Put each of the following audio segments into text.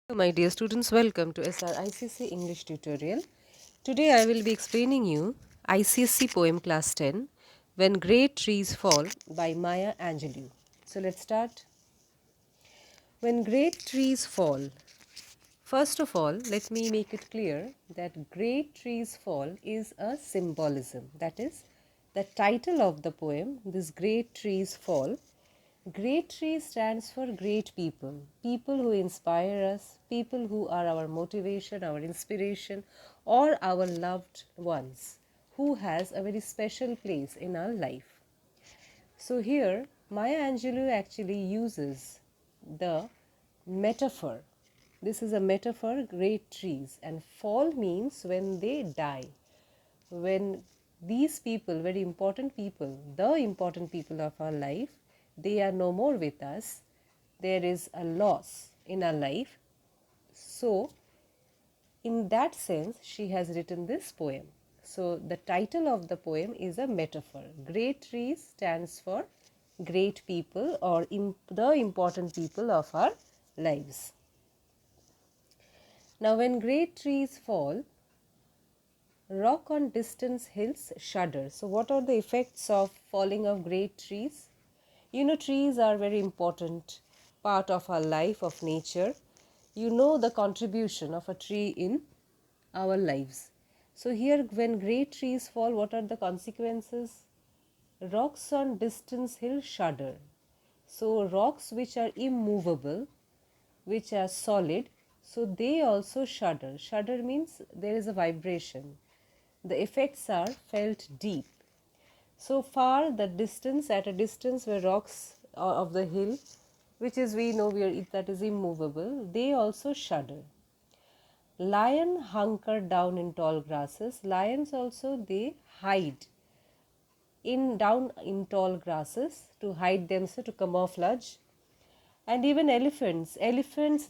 Hello, my dear students, welcome to SR ICSE English tutorial. Today I will be explaining you ICSE poem class 10 When Great Trees Fall by Maya Angelou. So let's start. When great trees fall. First of all, let me make it clear that great trees fall is a symbolism. That is the title of the poem, this great trees fall. Great tree stands for great people, people who inspire us, people who are our motivation, our inspiration, or our loved ones, who has a very special place in our life. So here, Maya Angelou actually uses the metaphor. This is a metaphor, great trees, and fall means when they die. When these people, very important people, the important people of our life, they are no more with us, there is a loss in our life. So, in that sense, she has written this poem. So, the title of the poem is a metaphor. Great trees stands for great people or the important people of our lives. Now, when great trees fall, rock on distant hills shudder. So, what are the effects of falling of great trees? You know, trees are very important part of our life, of nature. You know the contribution of a tree in our lives. So, here, when great trees fall, what are the consequences? Rocks on distant hills shudder. So, rocks which are immovable, which are solid, so they also shudder. Shudder means there is a vibration. The effects are felt deep. So far, the distance, at a distance where rocks of the hill, which is we know that is immovable, they also shudder. Lion hunker down in tall grasses. Lions also they hide down in tall grasses to hide themselves, to camouflage. And even elephants,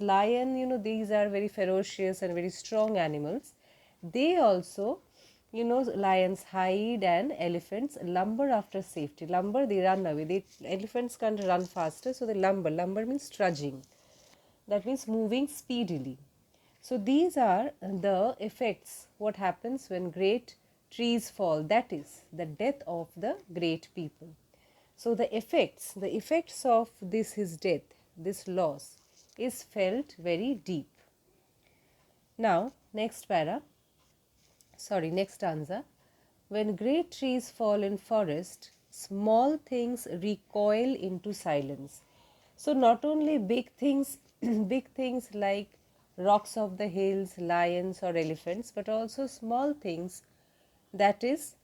lion, you know, these are very ferocious and very strong animals. They also, you know, lions hide and elephants lumber after safety. Lumber, they run away. Elephants can't run faster, so they lumber. Lumber means trudging. That means moving speedily. So these are the effects, what happens when great trees fall. That is the death of the great people. So the effects of this his death, this loss is felt very deep. Now next next stanza. When great trees fall in forest, small things recoil into silence. So not only big things, big things like rocks of the hills, lions or elephants, but also small things, that is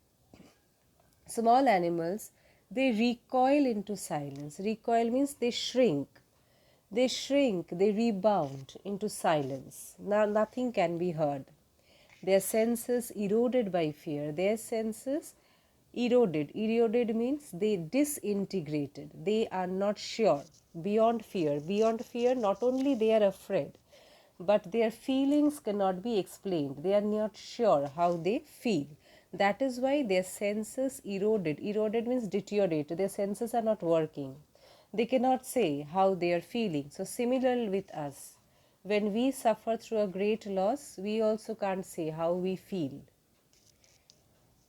small animals, they recoil into silence. Recoil means they shrink. They rebound into silence. Now nothing can be heard. Their senses eroded by fear. Their senses eroded. Eroded means they disintegrated. They are not sure. Beyond fear. Beyond fear, not only they are afraid, but their feelings cannot be explained. They are not sure how they feel. That is why their senses eroded. Eroded means deteriorated. Their senses are not working. They cannot say how they are feeling. So similar with us. When we suffer through a great loss, we also can't say how we feel.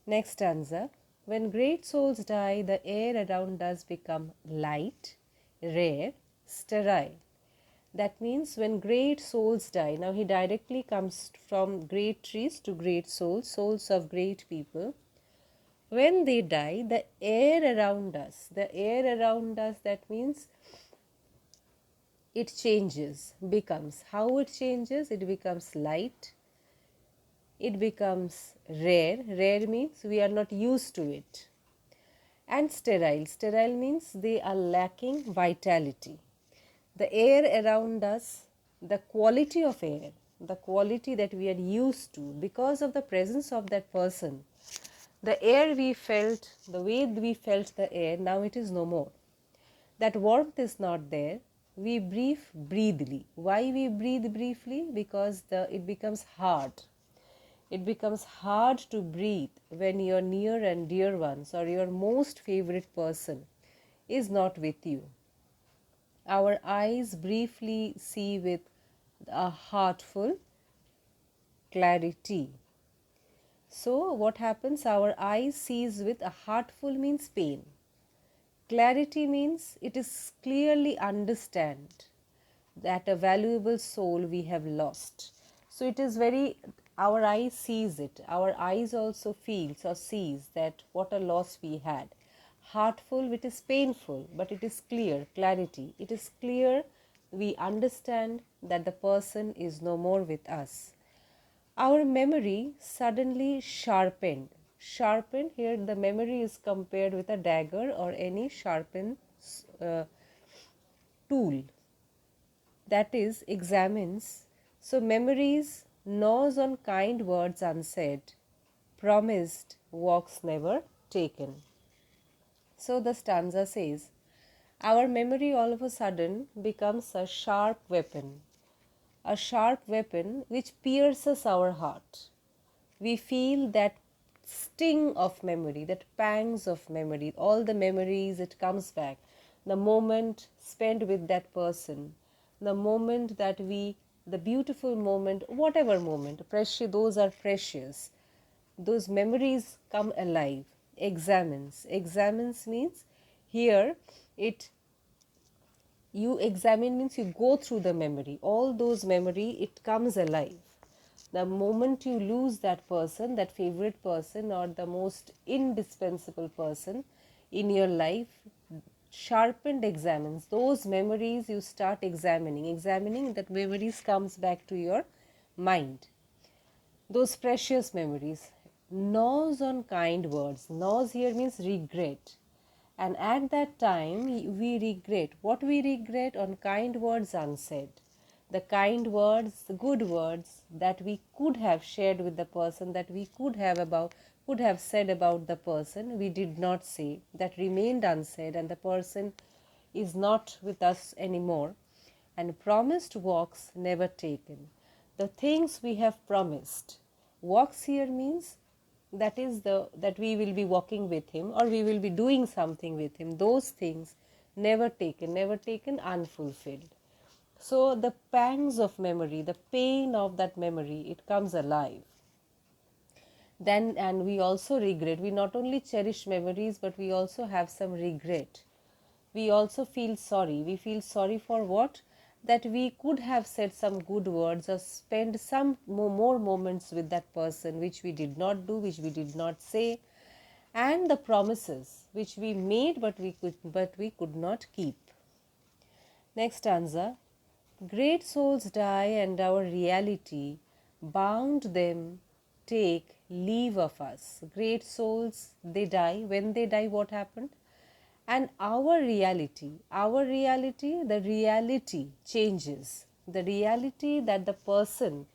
Next stanza. When great souls die, the air around us become light, rare, sterile. That means when great souls die, now he directly comes from great trees to great souls, souls of great people. When they die, the air around us, that means it changes, becomes. How it changes? It becomes light, it becomes rare. Rare means we are not used to it. And sterile. Sterile means they are lacking vitality. The air around us, the quality of air, the quality that we are used to because of the presence of that person, the air we felt, the way we felt the air, now it is no more. That warmth is not there. We breathe briefly. Why we breathe briefly? Because it becomes hard. It becomes hard to breathe when your near and dear ones or your most favorite person is not with you. Our eyes briefly see with a heartful clarity. So what happens? Our eye sees with a heartful means pain. Clarity means it is clearly understand that a valuable soul we have lost. So it is very, our eye sees it. Our eyes also feels or sees that what a loss we had. Heartful, it is painful, but it is clear, clarity. It is clear, we understand that the person is no more with us. Our memory suddenly sharpened. Sharpened, here the memory is compared with a dagger or any sharpened uh, tool, that is, examines. So, memories gnaws on kind words unsaid, promised walks never taken. So, the stanza says, our memory all of a sudden becomes a sharp weapon which pierces our heart. We feel that sting of memory, that pangs of memory, all the memories, it comes back. The moment spent with that person, the moment that the beautiful moment, whatever moment, precious, those are precious. Those memories come alive. Examines. Examines means here it, you examine means you go through the memory, all those memory, it comes alive. The moment you lose that person, that favorite person or the most indispensable person in your life, sharpened examines those memories, you start examining that memories comes back to your mind, those precious memories. Gnaws on kind words. Gnaws here means regret. And at that time, we regret. What we regret? On kind words unsaid. The kind words, the good words that we could have shared with the person, that we could have said about the person, we did not say. That remained unsaid, and the person is not with us anymore. And promised walks never taken. The things we have promised. Walks here means that is that we will be walking with him or we will be doing something with him. Those things never taken, unfulfilled. So the pangs of memory, the pain of that memory, it comes alive. Then, and we also regret. We not only cherish memories, but we also have some regret. We also feel sorry. We feel sorry for what? That we could have said some good words or spent some more moments with that person, which we did not do, which we did not say, and the promises which we made but we could not keep. Next stanza. Great souls die and our reality bound them take leave of us. Great souls, they die. When they die, what happened? And the reality changes. The reality that the person,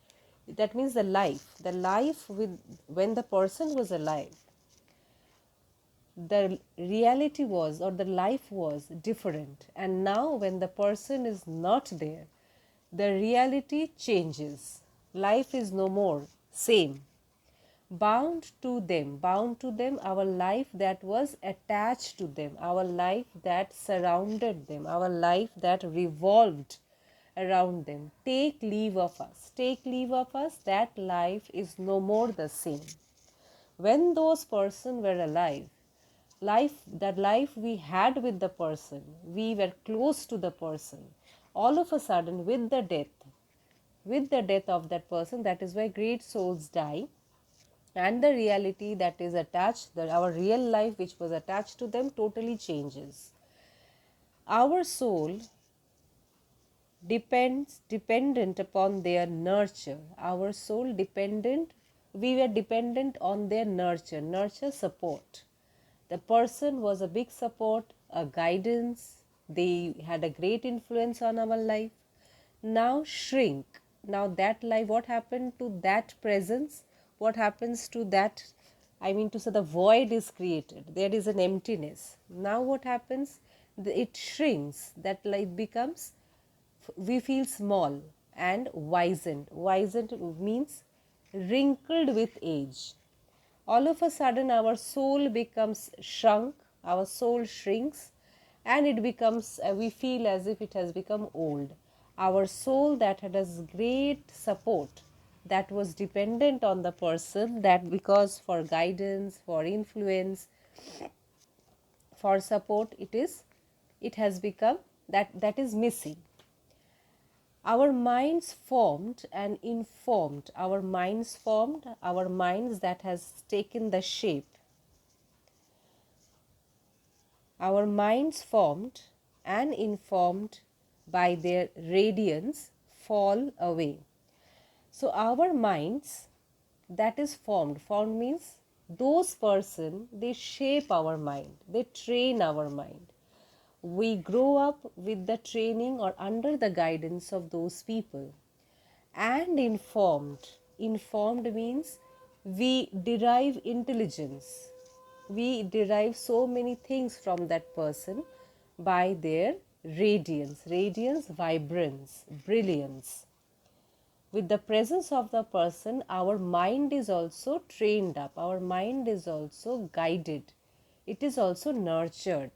that means the life with, when the person was alive, the reality was or the life was different, and now when the person is not there, the reality changes. Life is no more same. Bound to them, our life that was attached to them, our life that surrounded them, our life that revolved around them, take leave of us. Take leave of us, that life is no more the same. When those persons were alive, that life we had with the person, we were close to the person, all of a sudden with the death of that person, that is why great souls die, and the reality that is attached, that our real life which was attached to them, totally changes. Our soul dependent upon their nurture. Our soul dependent, we were dependent on their nurture support. The person was a big support, a guidance. They had a great influence on our life. Now shrink. Now that life, what happened to that presence? What happens to that? I mean to say, the void is created. There is an emptiness. Now what happens? It shrinks. That life becomes, we feel small and wizened. Wizened means wrinkled with age. All of a sudden our soul becomes shrunk, our soul shrinks, and it becomes, we feel as if it has become old. our soul that had a great support, that was dependent on the person, that because for guidance, for influence, for support, it has become that is missing. Our minds formed and informed, our minds that has taken the shape, our minds formed and informed by their radiance fall away. So our minds that is formed means those person, they shape our mind, they train our mind. We grow up with the training or under the guidance of those people. And informed means we derive intelligence, we derive so many things from that person by their radiance, vibrance, brilliance. With the presence of the person, our mind is also trained up, our mind is also guided, it is also nurtured.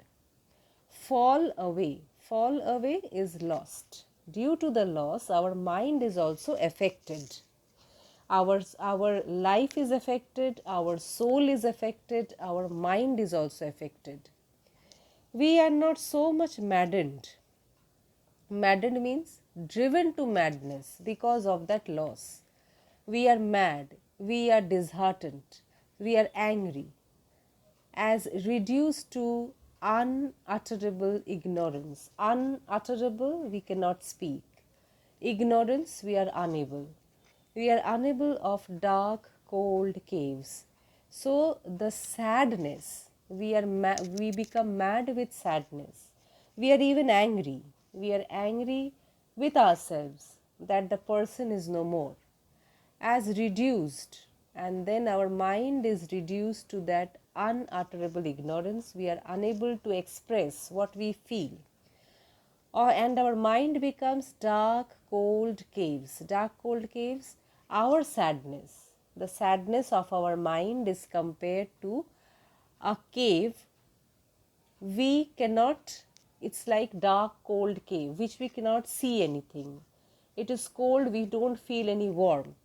Fall away is lost. Due to the loss, our mind is also affected. Our life is affected, our soul is affected, our mind is also affected. We are not so much maddened. Maddened means driven to madness because of that loss. We are mad, we are disheartened, we are angry, as reduced to unutterable ignorance. Unutterable, we cannot speak. Ignorance, we are unable. We are unable of dark, cold caves. So the sadness, we become mad with sadness. We are even angry. We are angry with ourselves that the person is no more, as reduced, and then our mind is reduced to that unutterable ignorance. We are unable to express what we feel, and our mind becomes dark cold caves. Dark cold caves, our sadness, the sadness of our mind is compared to a cave. We cannot, it's like dark cold cave which we cannot see anything. It is cold, we don't feel any warmth.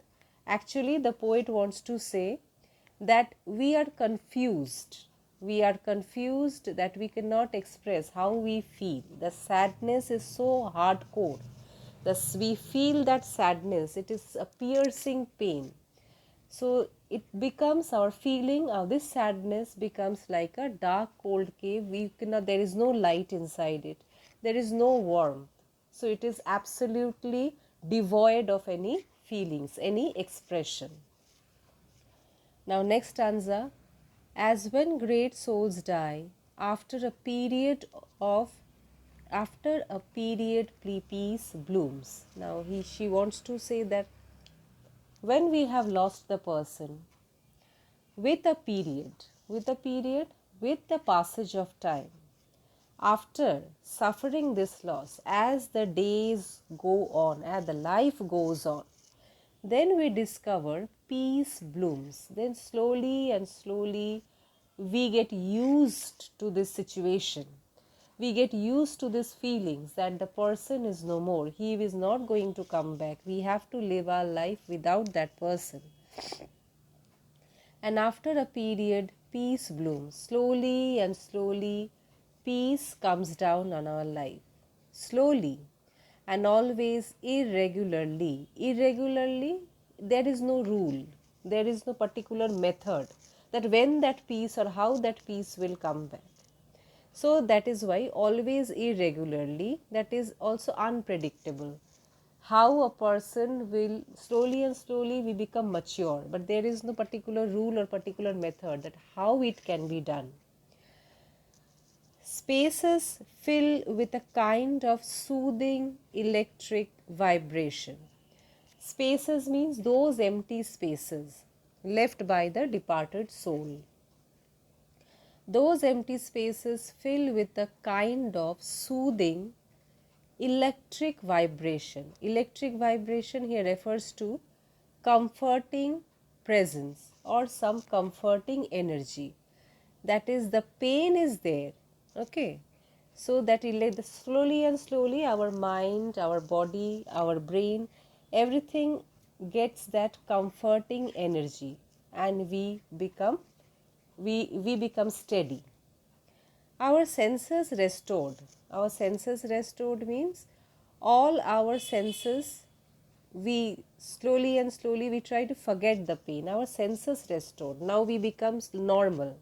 Actually, the poet wants to say that we are confused. We are confused that we cannot express how we feel. The sadness is so hardcore. We feel that sadness, it is a piercing pain. So it becomes our feeling of this sadness becomes like a dark cold cave. We cannot, there is no light inside it. There is no warmth. So it is absolutely devoid of any feelings, any expression. Now next stanza. As when great souls die, after a period of peace blooms. Now she wants to say that when we have lost the person, with a period, with the passage of time, after suffering this loss, as the days go on, as the life goes on, then we discover peace blooms. Then slowly and slowly we get used to this situation. We get used to these feelings that the person is no more. He is not going to come back. We have to live our life without that person. And after a period, peace blooms. Slowly and slowly, peace comes down on our life. Slowly and always irregularly. Irregularly, there is no rule. There is no particular method that when that peace or how that peace will come back. So that is why always irregularly, that is also unpredictable. How a person will slowly and slowly we become mature, but there is no particular rule or particular method that how it can be done. Spaces fill with a kind of soothing electric vibration. Spaces means those empty spaces left by the departed soul. Those empty spaces fill with a kind of soothing electric vibration. Electric vibration here refers to comforting presence or some comforting energy. That is, the pain is there. Okay. so that slowly and slowly our mind, our body, our brain, everything gets that comforting energy, and we become steady. Our senses restored. Our senses restored means all our senses, we slowly and slowly we try to forget the pain. Our senses restored. Now we becomes normal.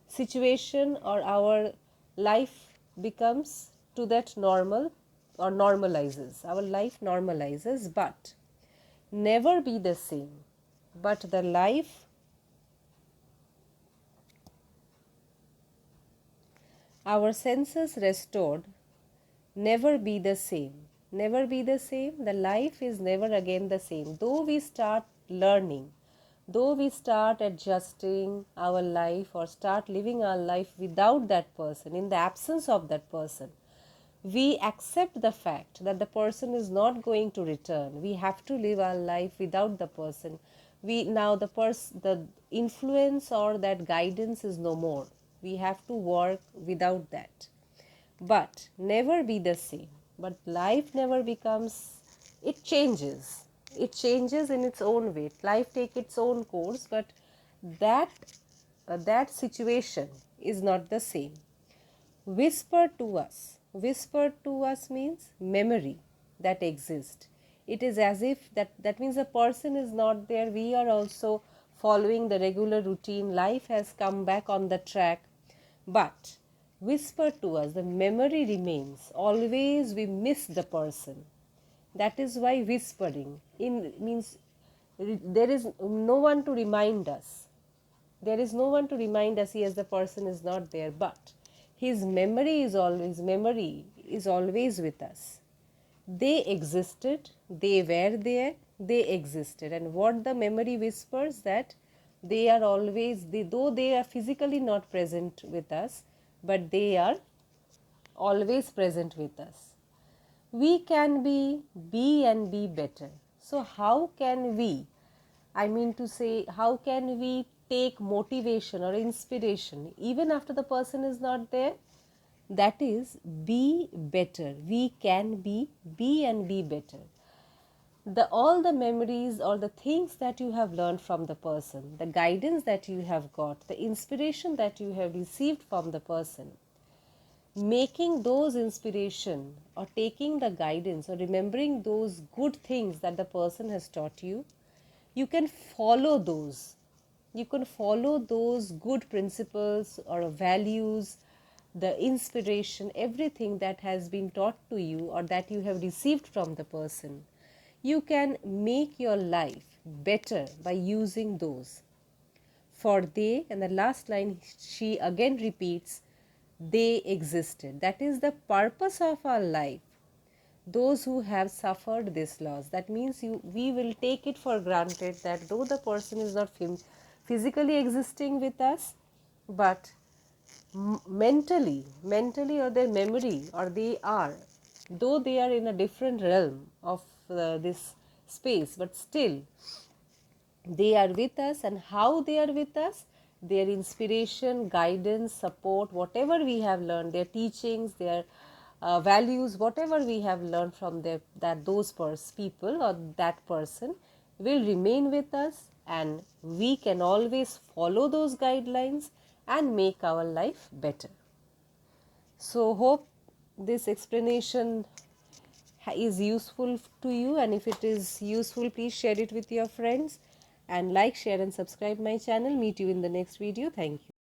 Situation or our life becomes to that normal or normalizes. Our life normalizes, but never be the same. But the life, our senses restored, never be the same. Never be the same. The life is never again the same. Though we start learning, though we start adjusting our life or start living our life without that person, in the absence of that person, we accept the fact that the person is not going to return. We have to live our life without the person. We now the influence or that guidance is no more. We have to work without that, but never be the same. But life never becomes, it changes. It changes in its own way. Life take its own course, but that that situation is not the same. Whisper to us. Whisper to us means memory that exists. It is as if that means the person is not there. We are also following the regular routine. Life has come back on the track. But whisper to us, the memory remains. Always we miss the person. That is why whispering in means there is no one to remind us. There is no one to remind us, yes, the person is not there, but his memory is always with us. They existed, they were there, they existed. And what the memory whispers, that they are always, though they are physically not present with us, but they are always present with us. We can be and be better. So how can we, I mean to say, how can we take motivation or inspiration even after the person is not there? That is, be better. We can be and be better. All the memories or the things that you have learned from the person, the guidance that you have got, the inspiration that you have received from the person, making those inspiration or taking the guidance or remembering those good things that the person has taught you, you can follow those. You can follow those good principles or values, the inspiration, everything that has been taught to you or that you have received from the person. You can make your life better by using those. For they, and the last line she again repeats, they existed. That is the purpose of our life. Those who have suffered this loss, that means we will take it for granted that though the person is not physically existing with us, but mentally or their memory, or they are, though they are in a different realm of this space, but still they are with us. And how they are with us? Their inspiration, guidance, support, whatever we have learned, their teachings, their values, whatever we have learned from those people or that person will remain with us, and we can always follow those guidelines and make our life better. So hope this explanation is useful to you, and if it is useful, please share it with your friends, and like, share and subscribe my channel. Meet you in the next video. Thank you.